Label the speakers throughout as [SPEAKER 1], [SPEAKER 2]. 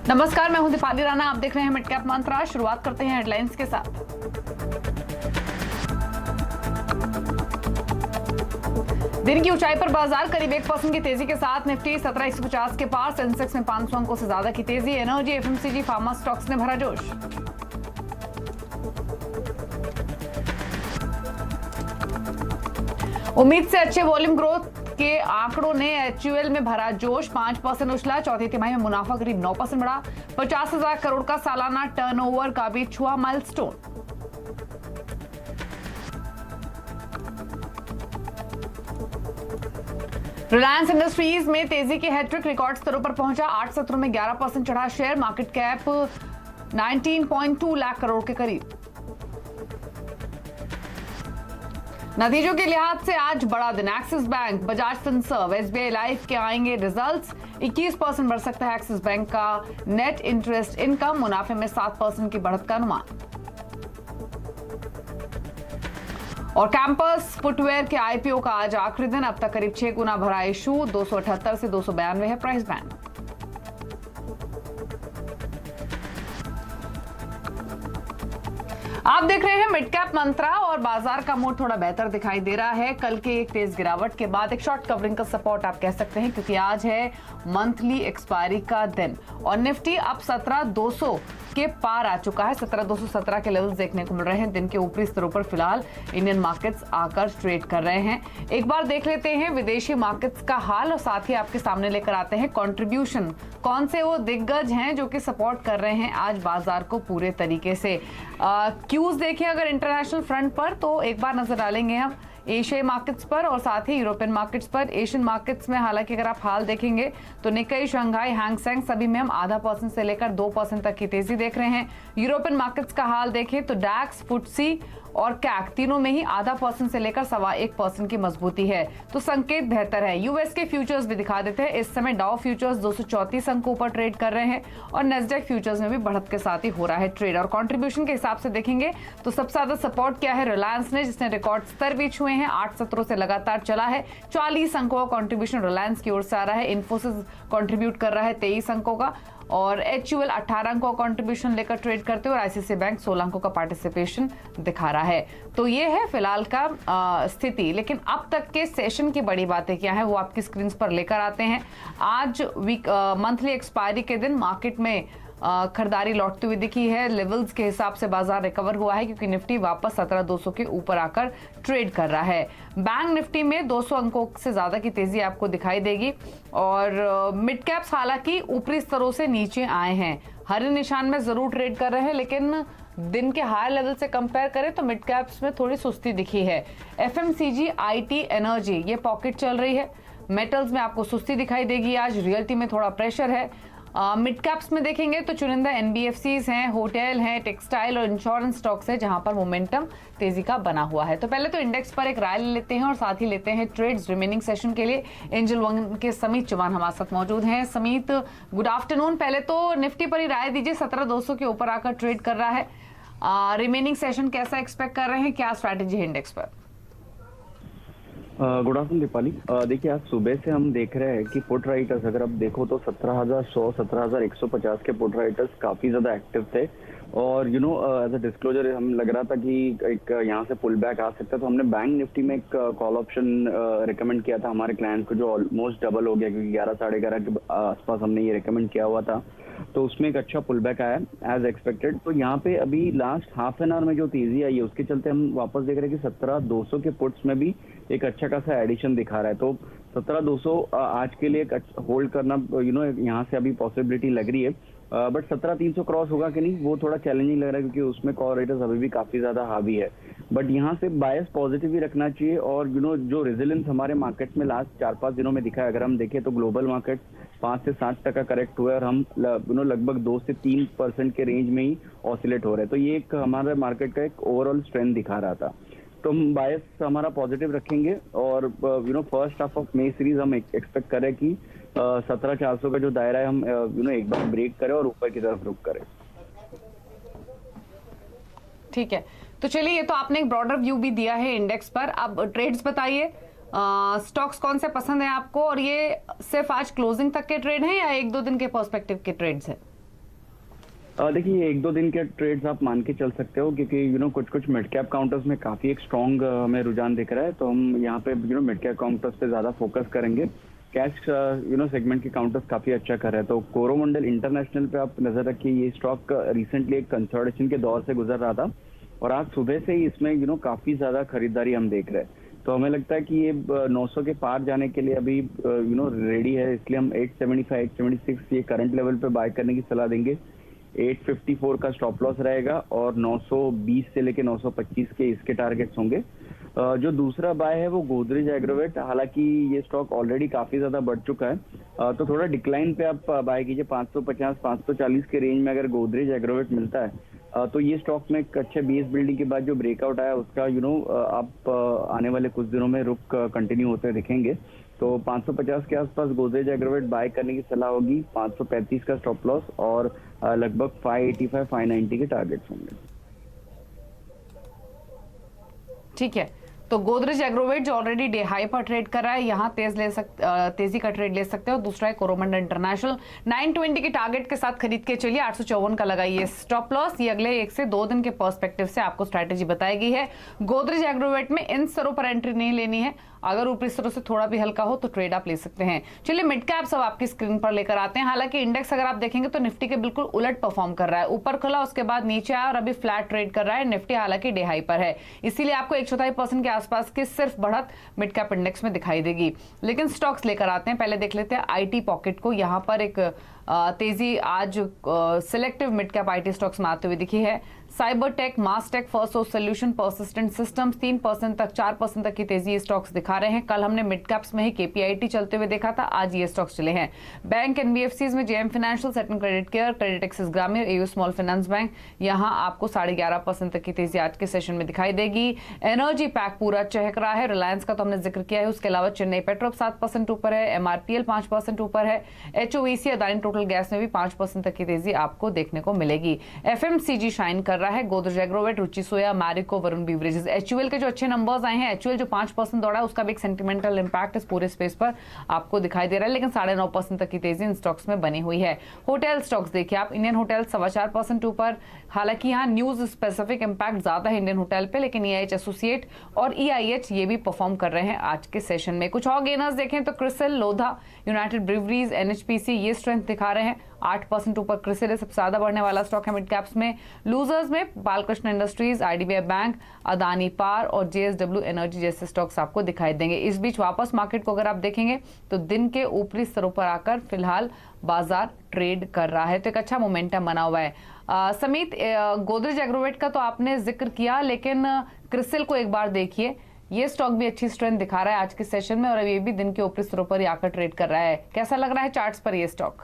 [SPEAKER 1] नमस्कार, मैं हूं दीपाली राणा। आप देख रहे हैं मिड कैप मंत्रा। शुरुआत करते हैं हेडलाइंस के साथ। दिन की ऊंचाई पर बाजार करीब 1% की तेजी के साथ निफ्टी 17,150 के पार। सेंसेक्स में 500 अंकों से ज्यादा की तेजी। एनर्जी, एफएमसीजी, फार्मा स्टॉक्स ने भरा जोश। उम्मीद से अच्छे वॉल्यूम ग्रोथ के आंकड़ों ने एचयूएल में भरा जोश। 5% उछला। चौथी तिमाही में मुनाफा करीब 9% बढ़ा। 50,000 करोड़ का सालाना टर्नओवर का भी छुआ माइलस्टोन। रिलायंस इंडस्ट्रीज में तेजी की हैट्रिक। रिकॉर्ड स्तरों पर पहुंचा। 8 सत्रों में 11% चढ़ा share. Market cap 19.2 lakh crore के करीब। नतीजों के लिहाज से आज बड़ा दिन। Axis bank, Bajaj Finserv, SBI life के आएंगे रिजल्ट्स। 21% बढ़ सकता है एक्सिस बैंक का नेट इंटरेस्ट इनकम। मुनाफे में 7% की बढ़त का अनुमान। और कैंपस फुटवेयर के आईपीओ का आज आखिरी दिन। अब तक करीब 6 गुना भरा इशू। 278 से 292 है प्राइस बैंड। आप देख रहे हैं मिड कैप मंत्रा और बाजार का मूड थोड़ा बेहतर दिखाई दे रहा है। कल के एक तेज गिरावट के बाद एक शॉर्ट कवरिंग का सपोर्ट आप कह सकते हैं, क्योंकि आज है मंथली एक्सपायरी का दिन और निफ्टी अब 17,200 के पार आ चुका है। 17,217 के लेवल्स देखने को मिल रहे हैं। दिन के ऊपरी स्तरों पर फिलहाल इंडियन मार्केट्स आकर ट्रेड कर रहे हैं। एक बार देख लेते हैं विदेशी मार्केट्स का हाल और साथ ही आपके सामने लेकर आते हैं कंट्रीब्यूशन। कौन से वो दिग्गज हैं जो कि सपोर्ट कर रहे हैं आज बाजार को पूरे तरीके से। क्यूज देखें अगर इंटरनेशनल फ्रंट पर, तो एक बार नजर डालेंगे हम एशियाई मार्केट्स पर और साथ ही यूरोपियन मार्केट्स पर। एशियन मार्केट्स में हालांकि अगर आप हाल देखेंगे तो निक्केई, शंघाई, हैंगसेंग सभी में हम 0.5% से लेकर 2% तक की तेजी देख रहे हैं। यूरोपियन मार्केट्स का हाल देखें तो डैक्स, फुटसी और कैक तीनों में ही 0.5% से लेकर 1.25% की मजबूती है, तो संकेत बेहतर है। यूएस के फ्यूचर्स भी दिखा देते हैं। इस समय डाउ फ्यूचर्स 234 अंकों पर ट्रेड कर रहे हैं और नेस्डैक फ्यूचर्स में भी बढ़त के साथ ही हो रहा है ट्रेड। और कंट्रीब्यूशन के हिसाब से देखेंगे तो सबसे ज्यादा सपोर्ट क्या है रिलायंस ने, जिसने रिकॉर्ड स्तर भी छुए हैं। 8 सत्रों से लगातार चला है। 40 अंकों का कंट्रीब्यूशन रिलायंस की ओर से आ रहा है। इन्फोसिस कंट्रीब्यूट कर रहा है 23 अंकों का और एचयूएल 18 अंकों का कंट्रीब्यूशन लेकर ट्रेड करते हुए और आईसीआईसीआई बैंक 16 अंकों का पार्टिसिपेशन दिखा रहा है। तो ये है फिलहाल का स्थिति। लेकिन अब तक के सेशन की बड़ी बातें क्या है वो आपकी स्क्रीन पर लेकर आते हैं। आज मंथली एक्सपायरी के दिन मार्केट में खरीदारी लौटती हुई दिखी है। लेवल्स के हिसाब से बाजार रिकवर हुआ है क्योंकि निफ्टी वापस 17,200 के ऊपर आकर ट्रेड कर रहा है। बैंक निफ्टी में 200 अंकों से ज्यादा की तेजी आपको दिखाई देगी और मिड कैप्स हालांकि ऊपरी स्तरों से नीचे आए हैं। हरे निशान में जरूर ट्रेड कर रहे हैं, लेकिन दिन के हाई लेवल से कंपेयर करें तो मिड कैप्स में थोड़ी सुस्ती दिखी है। एफएमसीजी, आईटी, एनर्जी ये पॉकेट चल रही है। मेटल्स में आपको सुस्ती दिखाई देगी। आज रियल्टी में थोड़ा प्रेशर है। मिड कैप्स में देखेंगे तो चुनिंदा एनबीएफसीज हैं, होटल हैं, टेक्सटाइल और इंश्योरेंस स्टॉक्स है जहां पर मोमेंटम तेजी का बना हुआ है। तो पहले तो इंडेक्स पर एक राय ले लेते हैं और साथ ही लेते हैं ट्रेड्स रिमेनिंग सेशन के लिए। एंजल वन के समीत चौहान हमारे साथ मौजूद हैं। Samit, good afternoon. पहले तो निफ्टी पर ही राय दीजिए। 17,200 के ऊपर आकर ट्रेड कर रहा है। रिमेनिंग सेशन कैसा एक्सपेक्ट कर रहे हैं, क्या स्ट्रैटेजी है इंडेक्स पर?
[SPEAKER 2] Good afternoon Deepali. देखिए आज सुबह से हम देख रहे हैं कि पुट राइटर्स अगर आप देखो तो 17,100, 17,150 के पुट राइटर्स काफी ज्यादा एक्टिव थे और एज अ डिस्क्लोजर हम लग रहा था कि एक यहाँ से पुल बैक आ सकता है, तो हमने बैंक निफ्टी में एक कॉल ऑप्शन रिकमेंड किया था हमारे क्लाइंट को, जो ऑलमोस्ट डबल हो गया क्योंकि 11, 11:30 के आसपास हमने ये रिकमेंड किया हुआ था। तो उसमें एक अच्छा पुल बैक आया एज एक्सपेक्टेड। तो यहाँ पे अभी लास्ट हाफ एन आवर में जो तेजी आई है उसके चलते हम वापस देख रहे हैं कि 17,200 के पुट्स में भी एक अच्छा खासा एडिशन दिखा रहा है। तो 17,200 आज के लिए एक होल्ड करना यहाँ से अभी पॉसिबिलिटी लग रही है। बट 17,300 क्रॉस होगा कि नहीं वो थोड़ा चैलेंजिंग लग रहा है क्योंकि उसमें कॉल रेटर्स अभी भी काफी ज्यादा हावी है। बट यहाँ से बायस पॉजिटिव ही रखना चाहिए और जो रेजिलेंस हमारे मार्केट में लास्ट 4-5 दिनों में दिखा है, अगर हम देखें तो ग्लोबल मार्केट 5 से 7% करेक्ट हुआ है और हम लगभग 2 से 3% के रेंज में ही ऑसिलेट हो रहे हैं। तो ये एक हमारे मार्केट का एक ओवरऑल स्ट्रेंथ दिखा रहा था। तो हम बायस हमारा पॉजिटिव रखेंगे और first half of May series हम एक्सपेक्ट करें कि 17,400 का जो दायरा है हम एक बार ब्रेक करें और ऊपर की तरफ रुक करें।
[SPEAKER 1] ठीक है, तो चलिए ये तो आपने एक ब्रॉडर व्यू भी दिया है इंडेक्स पर। अब ट्रेड्स बताइए, स्टॉक्स कौन से पसंद है आपको और ये सिर्फ आज क्लोजिंग तक के ट्रेड हैं या 1-2 दिन के पर्सपेक्टिव के ट्रेड्स हैं?
[SPEAKER 2] देखिए, 1-2 दिन के ट्रेड्स आप मान के चल सकते हो, क्योंकि कुछ कुछ मिड कैप काउंटर्स में काफी एक स्ट्रॉन्ग हमें रुझान दिख रहा है, तो हम यहाँ पे मिड कैप काउंटर्स पे ज्यादा फोकस करेंगे। कैश सेगमेंट के काउंटर्स काफी अच्छा कर रहे हैं, तो कोरोमंडल इंटरनेशनल पे आप नजर रखिए। ये स्टॉक रिसेंटली एक कंसोलिडेशन के दौर से गुजर रहा था और आज सुबह से ही इसमें काफी ज्यादा खरीदारी हम देख रहे हैं। तो हमें लगता है कि ये 900 के पार जाने के लिए अभी रेडी है, इसलिए हम 875, 876 ये करंट लेवल पे बाय करने की सलाह देंगे। 854 का स्टॉप लॉस रहेगा और 920 से लेके 925 के इसके टारगेट्स होंगे। जो दूसरा बाय है वो गोदरेज एग्रोवेट, हालांकि ये स्टॉक ऑलरेडी काफी ज्यादा बढ़ चुका है, तो थोड़ा डिक्लाइन पे आप बाय कीजिए। 550, 540 के रेंज में अगर गोदरेज एग्रोवेट मिलता है तो ये स्टॉक में एक अच्छे बेस बिल्डिंग के बाद जो ब्रेकआउट आया उसका आप आने वाले कुछ दिनों में रुक कंटिन्यू होते दिखेंगे। तो 550 के आसपास गोदरेज एग्रोवेट बाय करने की सलाह होगी। 535 का स्टॉप लॉस और लगभग 585, 590 के टारगेट्स होंगे।
[SPEAKER 1] ठीक है, तो गोदरेज एग्रोवेट जो ऑलरेडी डे हाई पर ट्रेड कर रहा है, यहाँ तेजी का ट्रेड ले सकते हो। दूसरा है कोरोमंडल इंटरनेशनल, 920 के टारगेट के साथ खरीद के चलिए। 854 का लगाइए स्टॉप लॉस। ये अगले 1 से 2 दिन के पर्सपेक्टिव से आपको स्ट्रैटेजी बताई गई है। गोदरेज एग्रोवेट में इन स्तरों पर एंट्री नहीं लेनी है, अगर ऊपरी स्तरों से थोड़ा भी हल्का हो तो ट्रेड आप ले सकते हैं। चलिए मिड कैप्स अब आपकी स्क्रीन पर लेकर आते हैं। हालांकि इंडेक्स अगर आप देखेंगे तो निफ्टी के बिल्कुल उलट परफॉर्म कर रहा है, ऊपर खुला उसके बाद नीचे आया और अभी फ्लैट ट्रेड कर रहा है। निफ्टी हालांकि डे हाई पर है, इसीलिए आपको 1/4% के आसपास की सिर्फ बढ़त मिड कैप इंडेक्स में दिखाई देगी। लेकिन स्टॉक्स लेकर आते हैं, पहले देख लेते हैं आईटी पॉकेट को। यहाँ पर एक तेजी आज selective mid cap IT stocks में आते हुए दिखी है। Cyber Tech, Mastek, Firstsource Solution, Persistent Systems 3% तक, 4% तक की तेजी ये स्टॉक्स दिखा रहे हैं। कल हमने मिड कैप्स में ही केपीआईटी चलते हुए देखा था, आज ये स्टॉक्स चले हैं। बैंक एनबीएफसीज में जेएम फाइनेंशियल, सेटन क्रेडिट केयर, क्रेडिट एक्सिस ग्रामीण, एयू स्मॉल फाइनेंस बैंक, यहां आपको 11.5% तक की तेजी आज के सेशन में दिखाई देगी। एनर्जी पैक पूरा चहक रहा है, रिलायंस का तो हमने जिक्र किया है। उसके अलावा चेन्नई पेट्रोप 7% ऊपर है, एमआरपीएल 5% ऊपर है, एचओईसी अदानी टोटल गैस में भी 5% तक की तेजी आपको देखने को मिलेगी। एफएमसीजी शाइन कर रहा है, गोदरेज एग्रोवेट, रुचि सोया, मैरिको, वरुण बेवरेजेस। एचयूएल के जो अच्छे नंबर्स आए हैं, एचयूएल जो 5% दौड़ा है उसका भी एक सेंटिमेंटल इंपैक्ट इस पूरे स्पेस पर आपको दिखाई दे रहा है, लेकिन 9.5% तक की तेजी इन स्टॉक्स में बनी हुई है। होटल स्टॉक्स देखिए आप, इंडियन होटल 4.25% ऊपर, हालांकि यहाँ न्यूज स्पेसिफिक इंपैक्ट ज्यादा है इंडियन होटल पे, लेकिन ईआईएच एसोसिएट और ईआईएच ये भी परफॉर्म कर रहे हैं आज के सेशन में। कुछ और गेनर्स देखें तो क्रिसिल, लोधा, यूनाइटेड ब्रिवरीज, एनएचपीसी ये स्ट्रेंथ दिखा रहे हैं। 8% ऊपर क्रिसिल सबसे ज्यादा बढ़ने वाला स्टॉक है मिड कैप्स में। लूजर्स में Balkrishna Industries, IDBI Bank, Adani Power और जेएसडब्ल्यू एनर्जी जैसे स्टॉक्स आपको दिखाई देंगे। इस बीच वापस मार्केट को अगर आप देखेंगे तो दिन के ऊपरी स्तरों पर आकर फिलहाल बाजार ट्रेड कर रहा है, तो एक अच्छा मोमेंटम बना हुआ है। समित, गोदरेज एग्रोवेट का तो आपने जिक्र किया, लेकिन क्रिसिल को एक बार देखिए, ये स्टॉक भी अच्छी स्ट्रेंथ दिखा रहा है आज के सेशन में और अभी भी दिन के ऊपरी स्तरों पर आकर ट्रेड कर रहा है। कैसा लग रहा है चार्ट्स पर ये स्टॉक?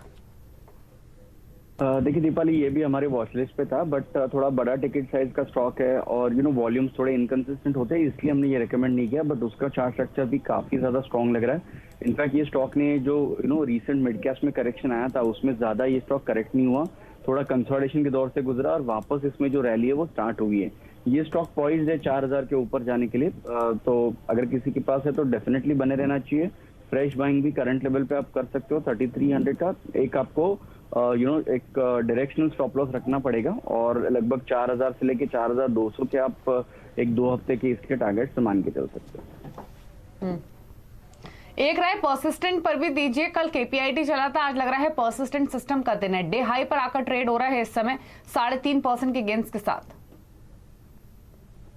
[SPEAKER 2] देखिए दीपाली, ये भी हमारे वॉच लिस्ट पे था, बट थोड़ा बड़ा टिकट साइज का स्टॉक है और वॉल्यूम्स थोड़े इनकंसिस्टेंट होते हैं, इसलिए हमने ये रेकमेंड नहीं किया। बट उसका चार्ट स्ट्रक्चर भी काफी ज्यादा स्ट्रॉन्ग लग रहा है। इनफैक्ट ये स्टॉक ने जो रीसेंट मिड कैप्स में करेक्शन आया था उसमें ज्यादा ये स्टॉक करेक्ट नहीं हुआ, थोड़ा कंसोलिडेशन के दौर से गुजरा और वापस इसमें जो रैली है वो स्टार्ट हुई है। ये स्टॉक पॉइज्ड है 4000 के ऊपर जाने के लिए, तो अगर किसी के पास है तो डेफिनेटली बने रहना चाहिए। फ्रेश बाइंग भी करंट लेवल पे आप कर सकते हो 3300 का। एक आपको एक डायरेक्शनल स्टॉप लॉस रखना पड़ेगा और लगभग 4000 से लेके 4200 के आप 1-2 हफ्ते के इसके टारगेट मान के चल सकते हो।
[SPEAKER 1] एक राय परसिस्टेंट पर भी दीजिए। कल केपीआईटी चला था, आज लग रहा है परसिस्टेंट सिस्टम का दिन है। डे हाई पर आकर ट्रेड हो रहा है इस समय 3.5% के गेंस के साथ।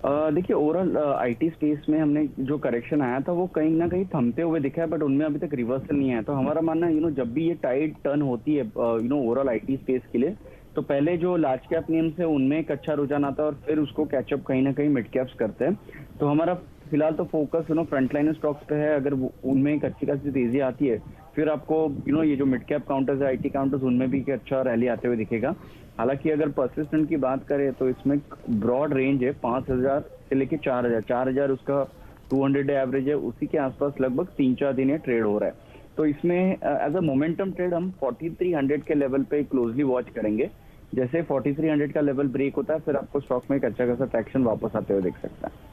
[SPEAKER 2] देखिए ओवरऑल आईटी स्पेस में हमने जो करेक्शन आया था वो कहीं ना कहीं थमते हुए दिखा है, बट उनमें अभी तक रिवर्सल नहीं आया। तो हमारा मानना है जब भी ये टाइड टर्न होती है ओवरऑल आईटी स्पेस के लिए, तो पहले जो लार्ज कैप नेम्स है उनमें एक अच्छा रुझान आता है और फिर उसको कैचअप कहीं ना कहीं मिड कैप्स करते हैं। तो हमारा फिलहाल तो फोकस फ्रंटलाइन स्टॉक्स पे है। अगर उनमें एक अच्छी खासी तेजी आती है फिर आपको ये जो मिड कैप काउंटर्स है, आईटी काउंटर्स, उनमें भी अच्छा रैली आते हुए दिखेगा। हालांकि अगर परसिस्टेंट की बात करें तो इसमें ब्रॉड रेंज है 5000 से लेके 4000 उसका 200 डे एवरेज है, उसी के आसपास लगभग 3-4 दिन ये ट्रेड हो रहा है। तो इसमें एज अ मोमेंटम ट्रेड हम 4300 के लेवल पे क्लोजली वॉच करेंगे। जैसे 4300 का लेवल ब्रेक होता है फिर आपको स्टॉक में एक अच्छा खासा ट्रैक्शन वापस आते हुए दिख सकता है।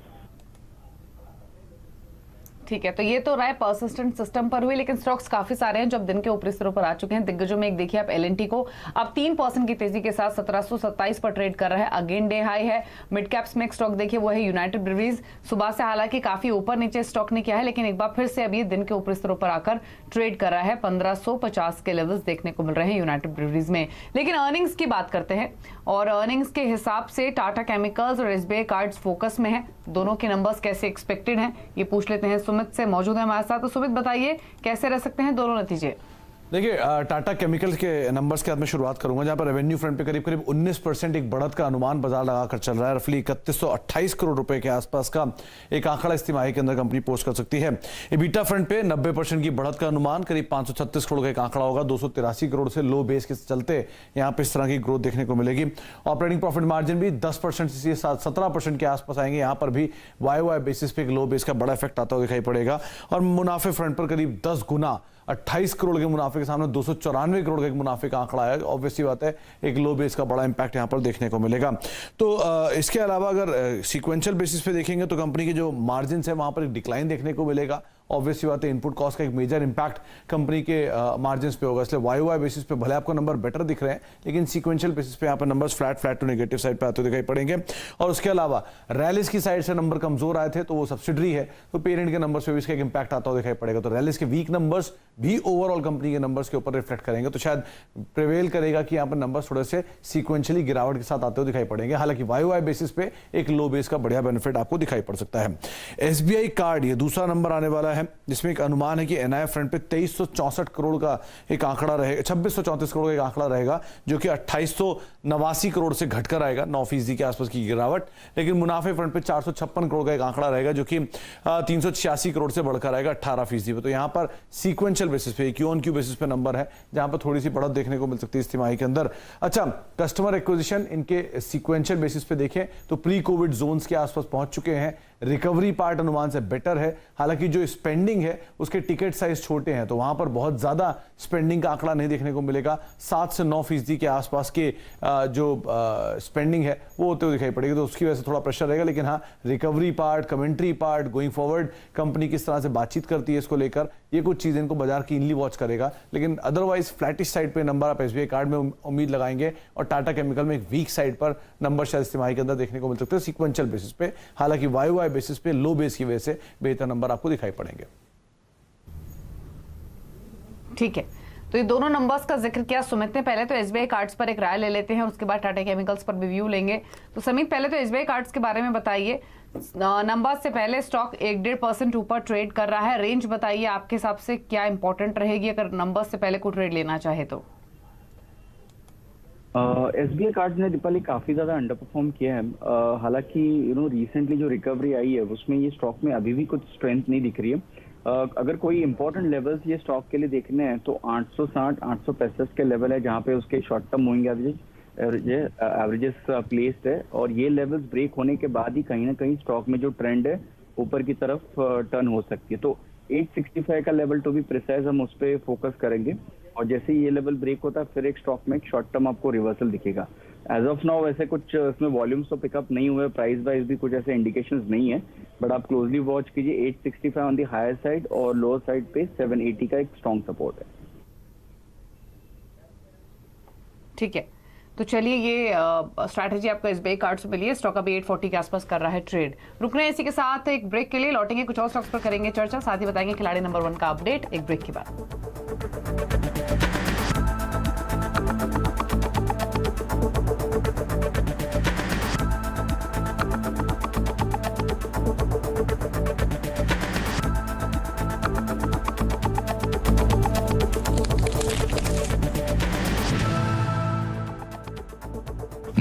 [SPEAKER 1] ठीक है, तो ये तो राय परसिस्टेंट सिस्टम पर हुई, लेकिन स्टॉक्स काफी सारे हैं जो अब दिन के ऊपरी स्तरों पर आ चुके हैं। दिग्गजों में एक देखिए आप एल&टी को अब 3% की तेजी के साथ 1727 पर ट्रेड कर रहा है, अगेन डे हाई है। मिड कैप्स में एक स्टॉक देखिए वो है यूनाइटेड ब्रेवरीज, सुबह से हालांकि काफी ऊपर नीचे स्टॉक ने किया है, लेकिन एक बार फिर से अभी दिन के ऊपरी स्तरों पर आकर ट्रेड कर रहा है। 1550 के लेवल्स देखने को मिल रहे हैं यूनाइटेड ब्रेवरीज में। लेकिन अर्निंग्स की बात करते हैं और अर्निंग्स के हिसाब से टाटा केमिकल्स और एसबीआई कार्ड्स फोकस में है। दोनों के नंबर्स कैसे एक्सपेक्टेड हैं ये पूछ लेते हैं। सुमित से मौजूद है हमारे साथ। तो सुमित बताइए कैसे रह सकते हैं दोनों नतीजे?
[SPEAKER 3] देखिए, टाटा केमिकल्स के नंबर्स के साथ मैं शुरुआत करूंगा, जहां पर रेवेन्यू फ्रंट पे करीब करीब 19% एक बढ़त का अनुमान बाजार लगाकर चल रहा है। रफली 3128 करोड़ रुपए के आसपास का एक आंकड़ा इस तिमाही के अंदर कंपनी पोस्ट कर सकती है। एबिटा फ्रंट पे 90% की बढ़त का अनुमान, करीब 536 करोड़ का एक आंकड़ा होगा। 283 करोड़ से लो बेस के चलते यहाँ पे इस तरह की ग्रोथ देखने को मिलेगी। ऑपरेटिंग प्रॉफिट मार्जिन भी 10% से 17% के आसपास आएंगे। यहाँ पर भी वाई बेसिस पे एक लो बेस का बड़ा इफेक्ट आता हुआ दिखाई पड़ेगा। और मुनाफे फ्रंट पर करीब 10 गुना 28 करोड़ के मुनाफे के सामने 294 करोड़ का एक मुनाफे का आंकड़ा आया। ऑब्वियसली बात है एक लो बेस का बड़ा इंपैक्ट यहां पर देखने को मिलेगा। तो इसके अलावा अगर सीक्वेंशियल बेसिस पे देखेंगे तो कंपनी के जो मार्जिन है वहां पर एक डिक्लाइन देखने को मिलेगा। ऑब्वियसली बात है इनपुट कॉस्ट का एक मेजर इंपैक्ट कंपनी के मार्जिन्स पे होगा, इसलिए वाई बेसिस पे भले आपको नंबर बेटर दिख रहे हैं, लेकिन सीक्वेंशियल बेसिस पे यहाँ पर numbers flat to negative side पे आते दिखाई पड़ेंगे। और उसके अलावा रैलिस की साइड से नंबर कमजोर आए थे, तो वो सब्सिडरी है, तो पेरेंट के नंबर्स पे भी इसका एक इंपैक्ट आता हुआ दिखाई पड़ेगा। तो रैलिस के वीक नंबर्स भी ओवरऑल कंपनी के नंबर्स के ऊपर रिफ्लेक्ट करेंगे, तो शायद प्रिवेल करेगा कि यहाँ पर नंबर्स थोड़े से सीक्वेंशियली गिरावट के साथ आते हुए दिखाई पड़ेंगे। हालांकि वाई बेसिस पे एक लो बेस का बढ़िया बेनिफिट आपको दिखाई पड़ सकता है। एसबीआई कार्ड ये दूसरा नंबर आने वाला है, जिसमें एक अनुमान है कि एनआई फ्रंट पे 2364 करोड़ का एक आंकड़ा रहेगा, 2634 करोड़ का एक आंकड़ा रहेगा, जो कि 2889 करोड़ से घटकर आएगा, 9% के आसपास की गिरावट। लेकिन मुनाफे फ्रंट पे 456 करोड़ का एक आंकड़ा रहेगा, जो कि 386 करोड़ से बढ़कर आएगा 18% पे। तो यहां पर सीक्वेंशियल बेसिस पे क्यू ऑन क्यू बेसिस पे नंबर है, जहां पर थोड़ी सी बढ़त देखने को मिल सकती है इस तिमाही के अंदर। अच्छा, कस्टमर एक्विजिशन इनके सीक्वेंशियल बेसिस पे देखें तो प्री कोविड जोन्स के आसपास पहुंच चुके हैं। रिकवरी पार्ट अनुमान से बेटर है, हालांकि जो स्पेंडिंग है उसके टिकट साइज छोटे हैं, तो वहां पर बहुत ज्यादा स्पेंडिंग का आंकड़ा नहीं देखने को मिलेगा। 7 से 9% के आसपास के जो स्पेंडिंग है वो होते हुए दिखाई पड़ेगी, तो उसकी वजह से थोड़ा प्रेशर रहेगा। लेकिन हाँ, recovery part, commentary part, going forward company किस तरह से बातचीत करती है इसको लेकर, ये कुछ चीजें इनको बाजार कीनली वॉच करेगा। लेकिन अदरवाइज फ्लैटिश साइड पे नंबर आप एसबीआई कार्ड में उम्मीद लगाएंगे, और टाटा केमिकल में एक वीक साइड पर नंबर शायद इस तिमाही के अंदर देखने को मिल सकते हैं सीक्वेंशियल बेसिस पे। हालांकि वाई बेसिस पे लो बेस की वजह से बेहतर नंबर आपको दिखाई पड़ेंगे।
[SPEAKER 1] ठीक है, तो ये दोनों नंबर्स का जिक्र किया सुमित ने। पहले तो एसबीआई कार्ड्स पर एक राय ले लेते हैं, उसके बाद टाटा केमिकल्स पर भी व्यू लेंगे। तो समीत, पहले तो एसबीआई कार्ड्स के बारे में बताइए। नंबर्स से पहले स्टॉक 1-1.5% ऊपर ट्रेड कर रहा है। रेंज बताइए आपके हिसाब से क्या इंपॉर्टेंट रहेगी अगर नंबर्स से पहले को ट्रेड लेना चाहे तो?
[SPEAKER 2] एसबीआई कार्ड ने दीपाली काफी ज्यादा अंडर परफॉर्म किया है। हालांकि रिसेंटली जो रिकवरी आई है उसमें ये स्टॉक में अभी भी कुछ स्ट्रेंथ नहीं दिख रही है। अगर कोई इंपॉर्टेंट लेवल्स ये स्टॉक के लिए देखने हैं तो 860-865 के लेवल है, जहां पे उसके short term moving averages placed है, और ये लेवल्स ब्रेक होने के बाद ही कहीं ना कहीं स्टॉक में जो ट्रेंड है ऊपर की तरफ टर्न हो सकती है। तो 865 का लेवल टू बी प्रिसाइज हम उस पर फोकस करेंगे, और जैसे ही ये लेवल ब्रेक होता है फिर एक स्टॉक में एक शॉर्ट टर्म आपको रिवर्सल दिखेगा। एज ऑफ नाउ वैसे कुछ इसमें वॉल्यूम्स तो पिकअप नहीं हुए, प्राइस वाइज भी कुछ ऐसे इंडिकेशंस नहीं है, बट आप क्लोजली वॉच कीजिए। 865 ऑन दी हायर साइड और लोअर साइड पे 780 का एक स्ट्रॉन्ग सपोर्ट है।
[SPEAKER 1] ठीक है, तो चलिए ये स्ट्रैटेजी आपको एसबीआई कार्ड से मिली है। स्टॉक अभी 840 के आसपास कर रहा है ट्रेड। रुक रहे हैं इसी के साथ एक ब्रेक के लिए, लौटेंगे कुछ और स्टॉक्स पर करेंगे चर्चा, साथ ही बताएंगे खिलाड़ी नंबर 1 का अपडेट एक ब्रेक के बाद।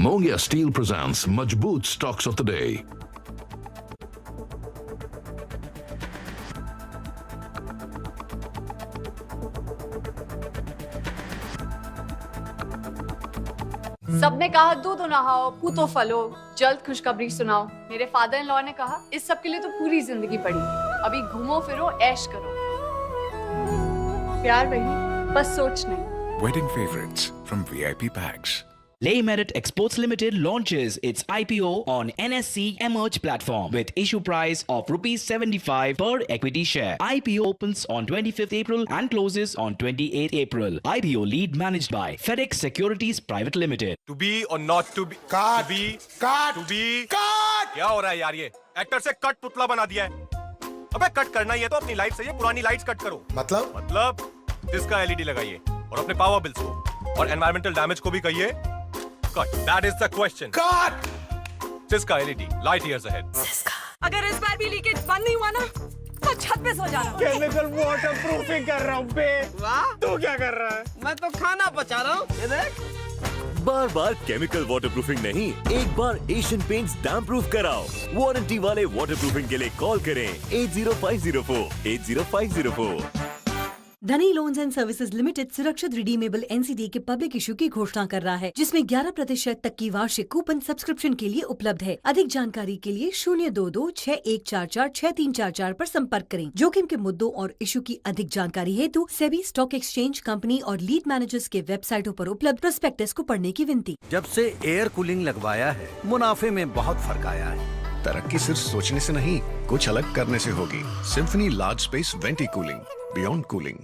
[SPEAKER 4] Mongia Steel presents Majboot Stocks of the Day.
[SPEAKER 5] सबने कहा दूध नहाओ, पूतो फलो, जल्द खुशखबरी सुनाओ। मेरे फादर इन लॉ ने कहा इस सब के लिए तो पूरी जिंदगी पड़ी है, अभी घूमो फिरो ऐश करो। प्यार वही, बस सोच नहीं।
[SPEAKER 6] Wedding favorites from VIP Bags. Lay Merit Exports Limited launches its IPO on NSE Emerge platform with issue price of ₹75 per equity share. IPO opens on 25th April and closes on 28th April. IPO lead managed by FedEx Securities Private Limited.
[SPEAKER 7] To be or not to be?
[SPEAKER 8] Cut!
[SPEAKER 7] To be,
[SPEAKER 8] Cut!
[SPEAKER 7] to be.
[SPEAKER 8] Cut!
[SPEAKER 7] क्या हो रहा है यार, ये actor से cut पुतला बना दिया है। अबे कट करना ही है तो अपनी लाइफ से ये पुरानी लाइट्स कट करो। मतलब इसका एलईडी लगाइए और अपने पावर बिल्स को और एनवायरमेंटल डैमेज को भी कहिए cut. That is the question.
[SPEAKER 8] Cut!
[SPEAKER 7] Syska LED, light years ahead.
[SPEAKER 9] अगर इस बार भी लीकेज बंद नहीं हुआ ना तो छत पे सो जाना।
[SPEAKER 8] केमिकल वाटर प्रूफिंग कर रहा हूँ बे। वाह, तू क्या कर रहा है?
[SPEAKER 9] मैं तो खाना पचा रहा हूँ। ये देख।
[SPEAKER 10] बार बार केमिकल वाटरप्रूफिंग नहीं, एक बार एशियन पेंट्स डैम प्रूफ कराओ। वारंटी वाले वाटरप्रूफिंग के लिए कॉल करें 8050480504।
[SPEAKER 11] धनी लोन्स एंड सर्विसेज लिमिटेड सुरक्षित रिडीमेबल एनसीडी के पब्लिक इशू की घोषणा कर रहा है, जिसमें 11% तक की वार्षिक कूपन सब्सक्रिप्शन के लिए उपलब्ध है। अधिक जानकारी के लिए 02261446344 पर संपर्क करें। जोखिम के मुद्दों और इशू की अधिक जानकारी हेतु सेबी स्टॉक एक्सचेंज कंपनी और लीड मैनेजर्स के वेबसाइटों पर उपलब्ध प्रोस्पेक्टस को पढ़ने की विनती।
[SPEAKER 12] जब से एयर कूलिंग लगवाया है, मुनाफे में बहुत फर्क आया है।
[SPEAKER 13] तरक्की सिर्फ सोचने से नहीं, कुछ अलग करने से होगी। Symphony large space venti cooling, beyond cooling.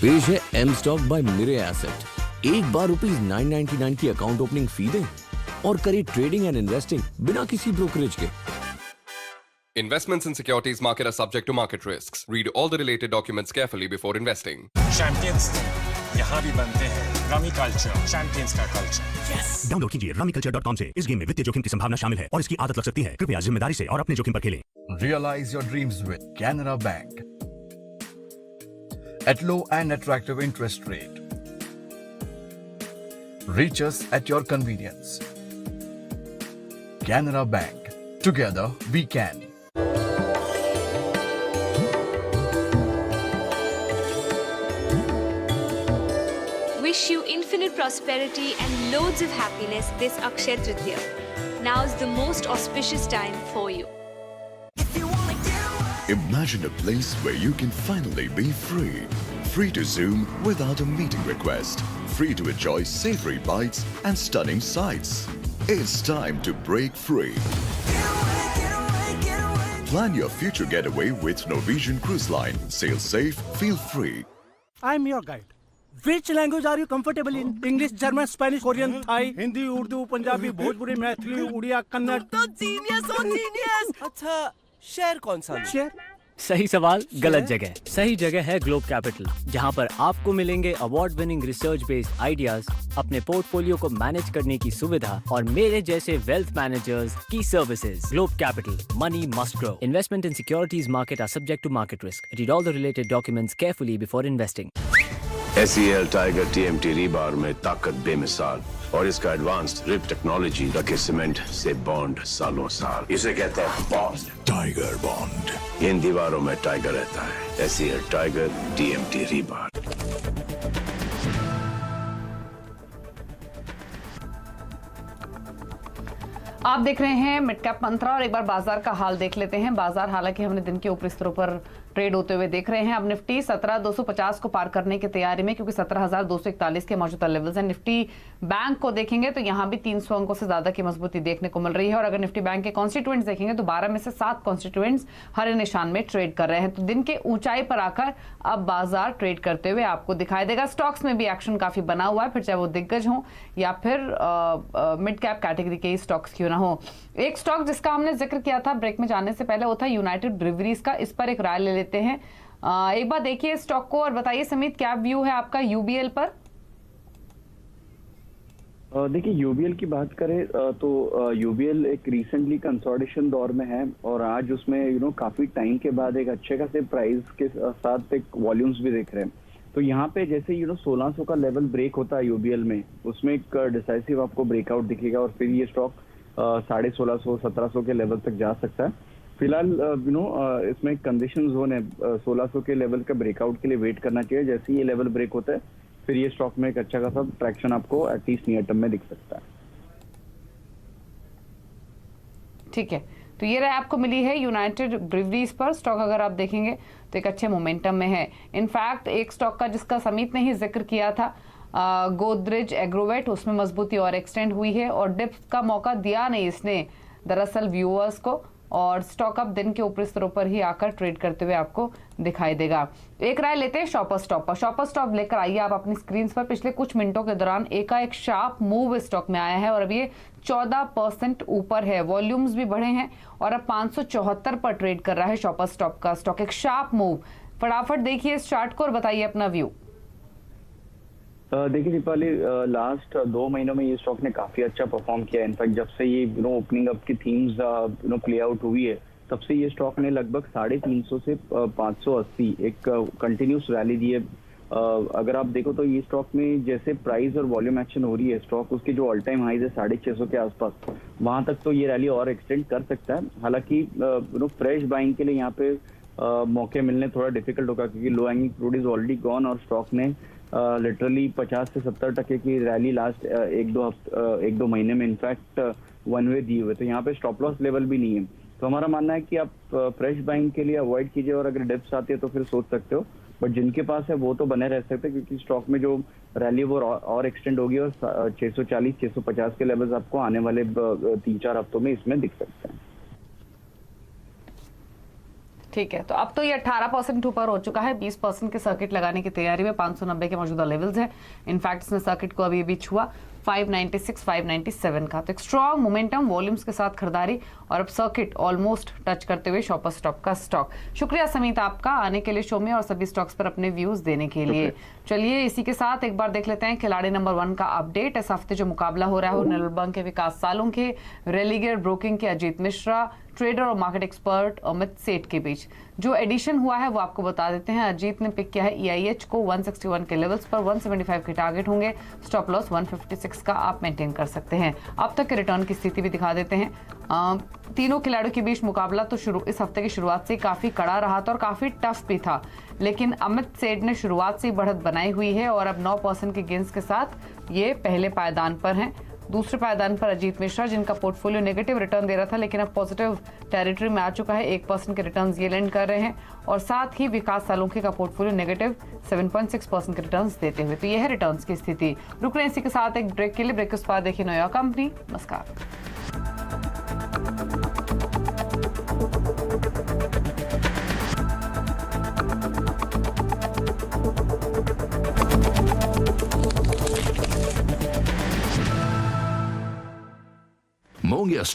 [SPEAKER 14] पेश है M stock by Mirae asset. एक बार ₹999 की अकाउंट ओपनिंग फी दें और करें ट्रेडिंग एंड इन्वेस्टिंग बिना किसी ब्रोकरेज के।
[SPEAKER 15] Investments in securities market are subject to market risks. Read all the related documents carefully before investing.
[SPEAKER 16] Champions यहाँ भी बनते हैं। रमी कल्चर, चैंपियंस का कल्चर।
[SPEAKER 17] डाउनलोड कीजिए rummyculture.com से। इस गेम में वित्तीय जोखिम की संभावना शामिल है और इसकी आदत लग सकती है। कृपया जिम्मेदारी से और अपने जोखिम पर खेलें।
[SPEAKER 18] Realize your dreams with Canara Bank at low and attractive interest rate. Reach us at your convenience. Canara Bank. Together we can.
[SPEAKER 19] Wish you infinite prosperity and loads of happiness this Akshaya Tritiya. Now's the most auspicious time for you.
[SPEAKER 20] Imagine a place where you can finally be free. Free to Zoom without a meeting request. Free to enjoy savory bites and stunning sights. It's time to break free. Plan your future getaway with Norwegian Cruise Line. Sail safe, feel free.
[SPEAKER 21] I'm your guide. Which language are you comfortable in? English, German, Spanish, Korean, Thai, Hindi, Urdu, Punjabi, Bhojpuri, Maithili, Udiya, Kannada.
[SPEAKER 9] तो genius हो genius. अच्छा, शहर कौन सा?
[SPEAKER 21] शहर?
[SPEAKER 22] सही सवाल, गलत जगह। सही जगह है ग्लोब कैपिटल, जहां पर आपको मिलेंगे award winning research based ideas, अपने पोर्टफोलियो को मैनेज करने की सुविधा और मेरे जैसे वेल्थ मैनेजर्स की services. Globe Capital, money must grow. Investment in securities market are subject to market risk. Read all the related documents carefully before investing.
[SPEAKER 23] SEL tiger TMT rebar में ताकत बेमिसाल और इसका एडवांस्ड रिप टेक्नोलॉजी रखे cement से bond सालों साल। इसे कहते हैं बॉन्ड, टाइगर बॉन्ड। इन दीवारों में टाइगर रहता है। SEL tiger TMT rebar.
[SPEAKER 1] आप देख रहे हैं मिड कैप मंत्रा और एक बार बाजार का हाल देख लेते हैं। बाजार हालांकि हमने दिन के ऊपरी स्तरों पर ट्रेड होते हुए देख रहे हैं। अब निफ्टी 17,250 को पार करने की तैयारी में, क्योंकि 17,241 के मौजूदा लेवल्स हैं। निफ्टी बैंक को देखेंगे तो यहां भी 300 अंकों से ज्यादा की मजबूती देखने को मिल रही है। और अगर निफ्टी बैंक के कॉन्स्टिट्यूएंट्स देखेंगे तो 12 में से 7 कॉन्स्टिट्यूएंट्स हरे निशान में ट्रेड कर रहे हैं। तो दिन के ऊंचाई पर आकर अब बाजार ट्रेड करते हुए आपको दिखाई देगा। स्टॉक्स में भी एक्शन काफी बना हुआ है, फिर चाहे वो दिग्गज हो या फिर मिड कैप कैटेगरी के स्टॉक्स क्यों ना हो। एक स्टॉक जिसका हमने जिक्र किया था ब्रेक में जाने से पहले, वो था यूनाइटेड ब्रिवरीज का। इस पर एक राय ले लेते हैं। एक बार देखिए स्टॉक को और बताइए समित, क्या व्यू है आपका यूबीएल पर?
[SPEAKER 2] देखिए यूबीएल की बात करें तो यूबीएल एक रिसेंटली कंसोलिडेशन दौर में है और आज उसमें काफी टाइम के बाद एक अच्छे खासे प्राइस के साथ एक वॉल्यूम्स भी देख रहे हैं। तो यहाँ पे जैसे 1600 का लेवल ब्रेक होता है यूबीएल में, उसमें एक डिसाइसिव आपको ब्रेकआउट दिखेगा और फिर ये स्टॉक 1650 1700 के लेवल तक जा सकता है। फिलहाल इसमें कंडीशन जोन है, 1600 के लेवल का ब्रेकआउट के लिए वेट करना चाहिए। जैसे ही ये लेवल ब्रेक होता है फिर ये स्टॉक में एक अच्छा खासा ट्रैक्शन आपको एटलीस्ट नियर टर्म में दिख सकता है।
[SPEAKER 1] ठीक है, तो ये राय आपको मिली है यूनाइटेड ब्रिवरीज पर। स्टॉक अगर आप देखेंगे तो एक अच्छे मोमेंटम में है। इनफैक्ट एक स्टॉक का जिसका समीत ने ही जिक्र किया था, गोदरेज एग्रोवेट, उसमें मजबूती और एक्सटेंड हुई है और डिप का मौका दिया नहीं इसने दरअसल व्यूअर्स को, और स्टॉक अब दिन के ऊपरी स्तरों पर ही आकर ट्रेड करते हुए आपको दिखाई देगा। एक राय लेते हैं शॉपर स्टॉप पर। शॉपर स्टॉप लेकर आइए आप अपनी स्क्रीन पर। पिछले कुछ मिनटों के दौरान एक शार्प मूव स्टॉक में आया है और अब ये 14% ऊपर है। वॉल्यूम्स भी बढ़े हैं और अब 574 पर ट्रेड कर रहा है शॉपर स्टॉप का स्टॉक। एक शार्प मूव, फटाफट देखिए इस चार्ट को और बताइए अपना व्यू।
[SPEAKER 2] देखिए दीपाली, लास्ट 2 महीनों में ये स्टॉक ने काफी अच्छा परफॉर्म किया। इनफैक्ट जब से ये ओपनिंग अप की थीम्स प्ले आउट हुई है, तब से ये स्टॉक ने लगभग 350 से 580 एक कंटिन्यूस रैली दी है। अगर आप देखो तो ये स्टॉक में जैसे प्राइस और वॉल्यूम एक्शन हो रही है, स्टॉक उसके जो ऑल टाइम हाइज है 650 के आसपास, वहां तक तो ये रैली और एक्सटेंड कर सकता है। हालांकि फ्रेश बाइंग के लिए यहाँ पे मौके मिलने थोड़ा डिफिकल्ट होगा, क्योंकि low hanging fruit is already gone और स्टॉक ने लिटरली 50 से 70% की रैली लास्ट 1-2 महीने में इनफैक्ट वन वे दिए हुए। तो यहाँ पे स्टॉप लॉस लेवल भी नहीं है। तो हमारा मानना है कि आप फ्रेश बाइंग के लिए अवॉइड कीजिए और अगर डिप्स आती है तो फिर सोच सकते हो, बट जिनके पास है वो तो बने रह सकते हैं, क्योंकि स्टॉक में जो रैली वो और एक्सटेंड होगी और 640-650 के लेवल्स आपको आने वाले 3-4 हफ्तों में इसमें दिख सकते हैं।
[SPEAKER 1] ठीक है, तो अब तो ये 18% ऊपर हो चुका है। 20% के सर्किट लगाने की तैयारी में 590 के मौजूदा लेवल्स हैं। इनफैक्ट इसने सर्किट को अभी भी छुआ 596, 597 का। तो एक स्ट्रॉन्ग मोमेंटम, वॉल्यूम्स के साथ खरीदारी और अब सर्किट ऑलमोस्ट टच करते हुए शॉपर स्टॉप का स्टॉक। शुक्रिया समीत आपका आने के लिए शो में और सभी स्टॉक्स पर अपने व्यूज देने के लिए। चलिए इसी के साथ एक बार देख लेते हैं खिलाड़ी नंबर 1 का अपडेट। इस हफ्ते जो मुकाबला हो रहा है वो निर्मल बैंक के विकास सालुंखे, रेलिगेयर ब्रोकिंग के अजीत मिश्रा, ट्रेडर और मार्केट एक्सपर्ट अमित सेठ के बीच जो एडिशन हुआ है वो आपको बता देते हैं। अजीत ने पिक किया है EIH को 161 के लेवल्स पर, 175 के टारगेट होंगे, स्टॉप लॉस 156 का आप मेंटेन कर सकते हैं। अब तक के रिटर्न की स्थिति भी दिखा देते हैं। तीनों खिलाड़ियों के बीच मुकाबला तो इस हफ्ते की शुरुआत से काफी कड़ा रहा था और काफी टफ भी था, लेकिन अमित सेठ ने शुरुआत से बढ़त बनाई हुई है और अब 9% के गेंस के साथ ये पहले पायदान पर हैं। दूसरे पायदान पर अजीत मिश्रा, जिनका पोर्टफोलियो नेगेटिव रिटर्न दे रहा था लेकिन अब पॉजिटिव टेरिटरी में आ चुका है, 1% के रिटर्न्स ये लैंड कर रहे हैं और साथ ही विकास सालुंखे का पोर्टफोलियो नेगेटिव 7.6% के रिटर्न्स देते हुए। तो यह है रिटर्न्स की स्थिति। रुक रहे हैं इसी के साथ एक ब्रेक के लिए। ब्रेक के बाद देखिए नया कंपनी। नमस्कार।